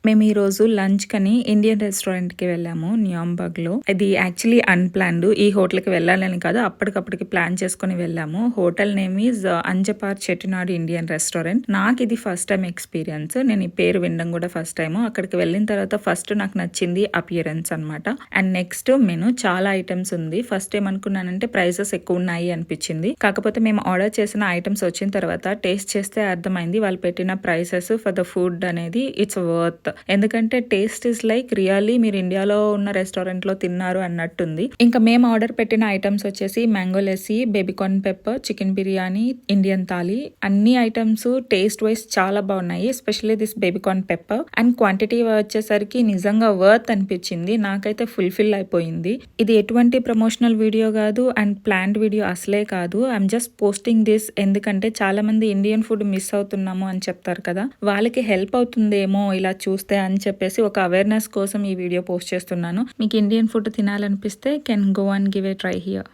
మేము ఈ రోజు లంచ్ కని ఇండియన్ రెస్టారెంట్ కి వెళ్ళాము న్యూంబర్గ్ లో. ఇది యాక్చువల్లీ అన్‌ప్లాన్డ్. ఈ హోటల్ కి వెళ్ళాలని కాదు, అప్పటికప్పటికి ప్లాన్ చేసుకొని వెళ్ళాము. Hotel name is Anjappar Chettinad Indian restaurant. నాకు ఇది ఫస్ట్ టైం ఎక్స్పీరియన్స్. నేను ఈ పేరు వినడం కూడా ఫస్ట్ టైం. అక్కడికి వెళ్ళిన తర్వాత ఫస్ట్ నాకు నచ్చింది అపియరెన్స్ అన్నమాట. అండ్ నెక్స్ట్ మెను చాలా ఐటమ్స్ ఉంది. ఫస్ట్ ఏమనుకున్నానంటే ప్రైసెస్ ఎక్కువ ఉన్నాయి అనిపించింది. కాకపోతే మేము ఆర్డర్ చేసిన ఐటమ్స్ వచ్చిన తర్వాత టేస్ట్ చేస్తే అర్థమైంది వాళ్ళు పెట్టిన ప్రైసెస్ ఫర్ ద ఫుడ్ అనేది ఇట్స్ వర్త్. ఎందుకంటే టేస్ట్ ఇస్ లైక్ రియల్లీ మీరు ఇండియాలో ఉన్న రెస్టారెంట్ లో తిన్నారు అన్నట్టుంది. ఇంకా మేము ఆర్డర్ పెట్టిన ఐటమ్స్ వచ్చేసి mango lessee, baby corn pepper, chicken biryani, Indian thali. అన్ని ఐటమ్స్ టేస్ట్ వైస్ చాలా బాగున్నాయి. Especially this baby corn pepper. And quantity వచ్చేసరికి నిజంగా వర్త్ అనిపించింది. నాకైతే ఫుల్ఫిల్ అయిపోయింది. ఇది ఎటువంటి ప్రమోషనల్ వీడియో కాదు అండ్ ప్లాన్డ్ వీడియో అసలే కాదు. ఐఎమ్ జస్ట్ పోస్టింగ్ దిస్ ఎందుకంటే చాలా మంది ఇండియన్ ఫుడ్ మిస్ అవుతున్నాము అని చెప్తారు కదా, వాళ్ళకి హెల్ప్ అవుతుందేమో ఇలా చూస్తే అని చెప్పేసి ఒక అవేర్నెస్ కోసం ఈ వీడియో పోస్ట్ చేస్తున్నాను. మీకు ఇండియన్ ఫుడ్ తినాలనిపిస్తే can go and give a try here.